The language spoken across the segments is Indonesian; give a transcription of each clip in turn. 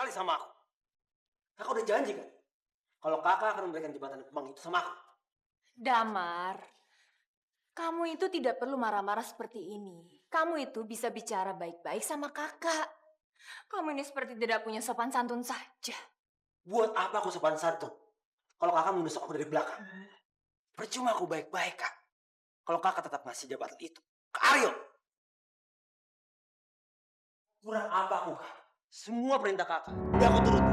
sekali sama aku. Kakak udah janji kan? Kalau kakak akan memberikan jabatan bank itu sama aku. Damar, kamu itu tidak perlu marah-marah seperti ini. Kamu itu bisa bicara baik-baik sama kakak. Kamu ini seperti tidak punya sopan santun saja. Buat apa aku sopan santun? Kalau kakak menusuk aku dari belakang. Percuma aku baik-baik, Kak. Kalau kakak tetap ngasih jabatan itu ke Aryo. Kurang apa aku, Kak? Semua perintah kakak udah aku turuti.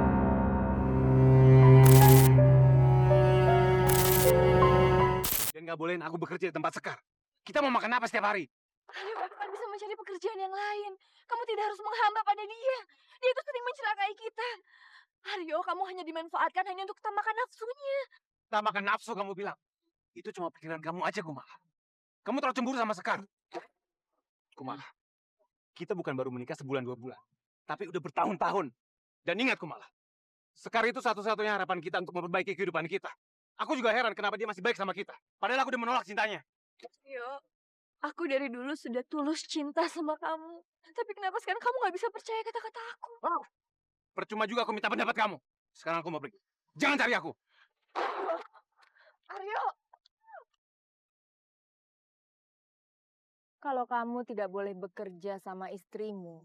Dan gak bolehin aku bekerja di tempat Sekar. Kita mau makan apa setiap hari? Aryo bahkan bisa mencari pekerjaan yang lain. Kamu tidak harus menghamba pada dia. Dia itu sering mencelakai kita. Aryo, kamu hanya dimanfaatkan hanya untuk makan nafsunya. Kita makan nafsu kamu bilang. Itu cuma pikiran kamu aja, Kumala. Kamu terlalu cemburu sama Sekar. Kumala, kita bukan baru menikah sebulan 2 bulan. Tapi udah bertahun-tahun. Dan ingat, Kumala. Sekar itu satu-satunya harapan kita untuk memperbaiki kehidupan kita. Aku juga heran kenapa dia masih baik sama kita. Padahal aku udah menolak cintanya. Aryo, aku dari dulu sudah tulus cinta sama kamu. Tapi kenapa sekarang kamu gak bisa percaya kata-kata aku? Oh, percuma juga aku minta pendapat kamu. Sekarang aku mau pergi. Jangan cari aku. Aryo! Kalau kamu tidak boleh bekerja sama istrimu,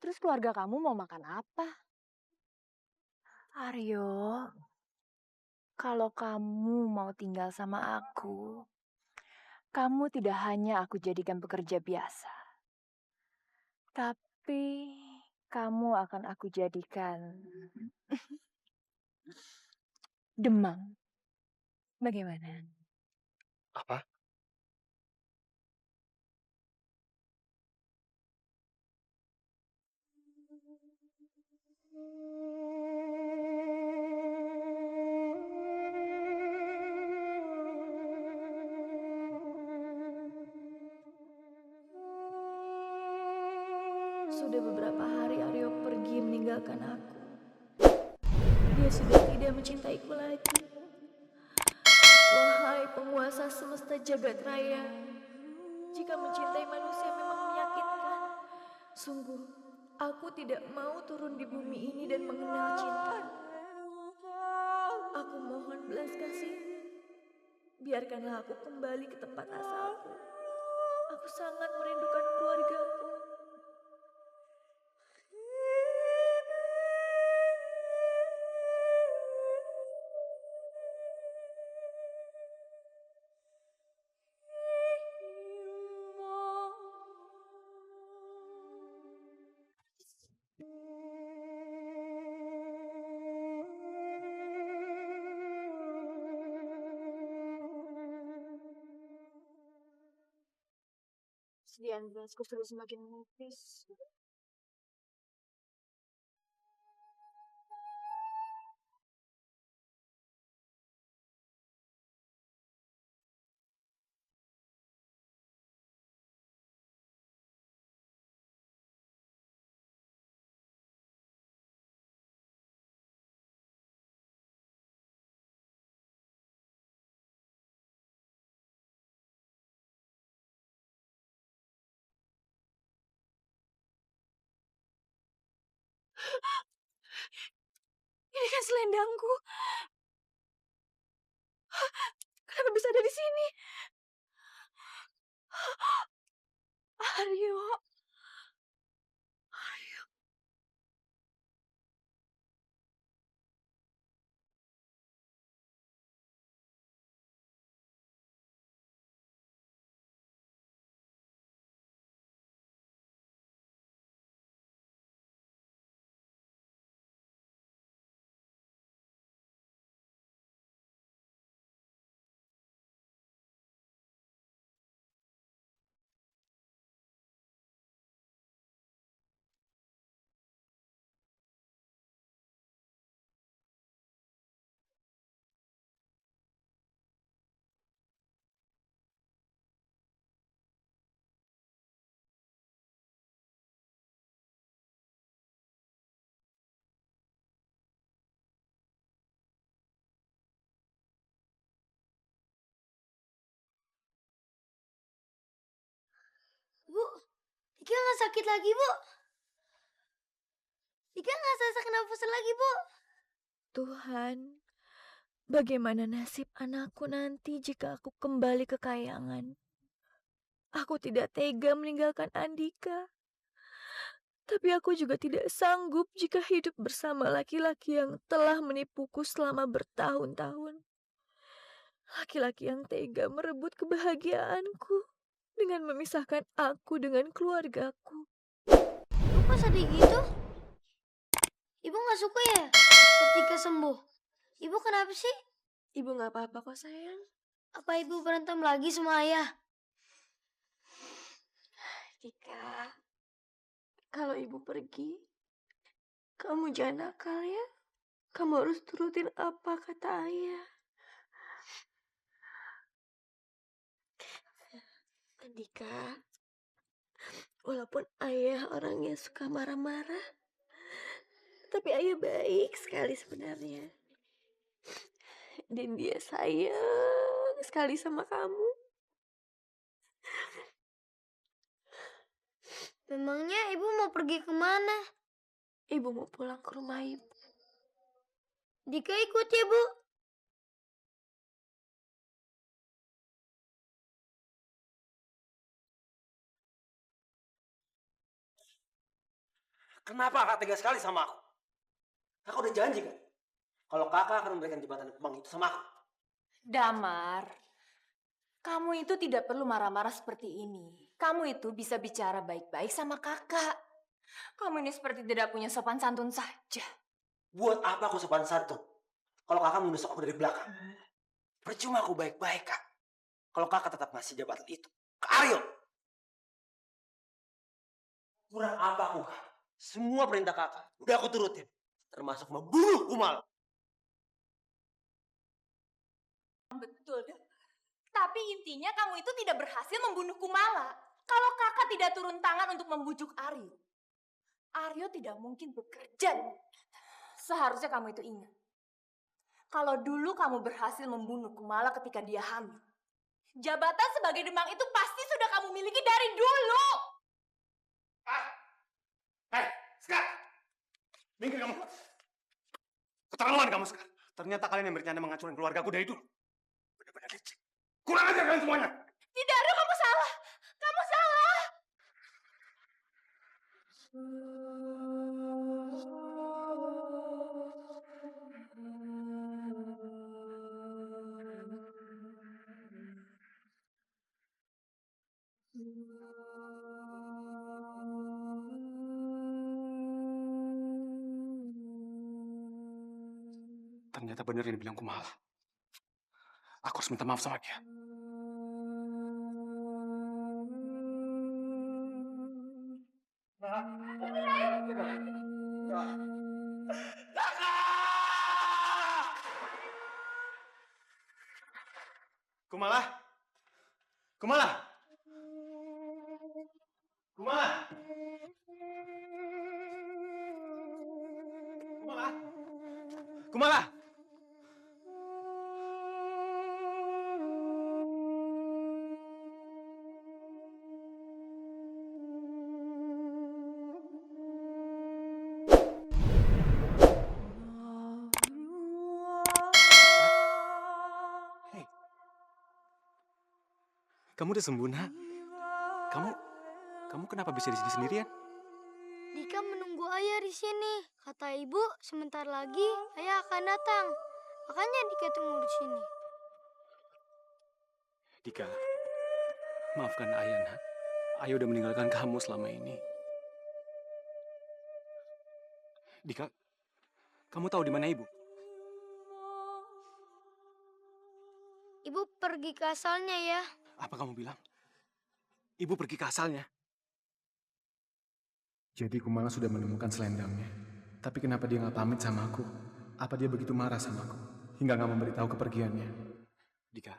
terus keluarga kamu mau makan apa? Aryo, kalau kamu mau tinggal sama aku, kamu tidak hanya aku jadikan pekerja biasa, tapi kamu akan aku jadikan demam. Bagaimana? Apa? Sudah beberapa hari Aryo pergi meninggalkan aku. Dia sudah tidak mencintaiku lagi. Wahai penguasa semesta jagat raya, jika mencintai manusia memang menyakitkan. Sungguh, aku tidak mau turun di bumi ini dan mengenal cinta. Aku mohon belas kasih. Biarkanlah aku kembali ke tempat asalku. Aku sangat merindukan keluargaku. Kesedihan belasku sudah semakin menipis. Ini kan selendangku. Kenapa bisa ada di sini? Aryo. Bu, Tika nggak sakit lagi, Bu. Dika nggak sesak nafas lagi, Bu. Tuhan, bagaimana nasib anakku nanti jika aku kembali ke kayangan? Aku tidak tega meninggalkan Andika. Tapi aku juga tidak sanggup jika hidup bersama laki-laki yang telah menipuku selama bertahun-tahun. Laki-laki yang tega merebut kebahagiaanku dengan memisahkan aku dengan keluargaku. Ibu kok sedih gitu? Ibu nggak suka ya ketika sembuh? Ibu kenapa sih? Ibu gak apa-apa kok sayang. Apa ibu berantem lagi sama ayah? Dika, kalau ibu pergi, kamu jangan nakal ya. Kamu harus turutin apa kata ayah. Dika, walaupun ayah orangnya suka marah-marah, tapi ayah baik sekali sebenarnya. Dan dia sayang sekali sama kamu. Memangnya ibu mau pergi kemana? Ibu mau pulang ke rumah ibu. Dika ikut ya, Bu. Kenapa kakak tega sekali sama aku? Kakak udah janji kan? Kalau kakak akan memberikan jembatan kembang itu sama aku. Damar, kamu itu tidak perlu marah-marah seperti ini. Kamu itu bisa bicara baik-baik sama kakak. Kamu ini seperti tidak punya sopan santun saja. Buat apa aku sopan santun? Kalau kakak menusuk aku dari belakang. Percuma aku baik-baik, Kak. Kalau kakak tetap ngasih jabatan itu ke Aryo. Kurang apa aku, Kak? Semua perintah kakak udah aku turutin. Termasuk membunuh Kumal. Betul, Damar. Tapi intinya kamu itu tidak berhasil membunuh Kumala. Kalau kakak tidak turun tangan untuk membujuk Aryo, Aryo tidak mungkin bekerja. Seharusnya kamu itu ingat. Kalau dulu kamu berhasil membunuh Kumala ketika dia hamil, jabatan sebagai demang itu pasti sudah kamu miliki dari dulu. Hei, Sekar! Minggir kamu! Keterlaluan kamu, Sekar! Ternyata kalian yang bercanda menghancurin keluargaku dari dulu. Benar-benar licik. Kurang ajar kalian semuanya! Tidak, Aryo, kamu salah. Kamu salah. Ternyata benar yang dibilang Kumala. Aku harus minta maaf sama dia. Kumala! Kumala! Kumala! Kumala! Kumala! Hei. Kamu udah sembuh, Nak? Kamu kenapa bisa di sini sendirian? Dika menunggu ayah di sini. Kata ibu, sebentar lagi ayah akan datang. Makanya Dika tunggu di sini. Dika, maafkan ayah, Nak. Ayah udah meninggalkan kamu selama ini. Dika, kamu tahu di mana ibu? Ibu pergi ke asalnya ya. Apa kamu bilang? Ibu pergi ke asalnya. Jadi Kumala sudah menemukan selendangnya. Tapi kenapa dia nggak pamit sama aku? Apa dia begitu marah sama aku? Hingga nggak memberitahu kepergiannya? Dika,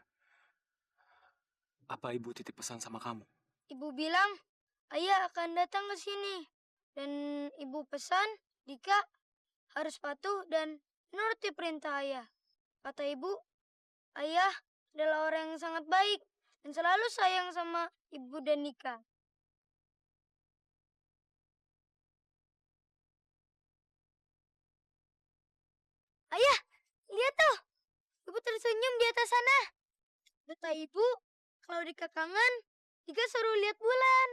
apa ibu titip pesan sama kamu? Ibu bilang ayah akan datang ke sini. Dan ibu pesan Dika harus patuh dan menuruti perintah ayah. Kata ibu, ayah adalah orang yang sangat baik dan selalu sayang sama ibu dan Dika. Ayah, lihat tuh. Ibu tersenyum di atas sana. Kata ibu, kalau Dika kangen, Dika suruh lihat bulan.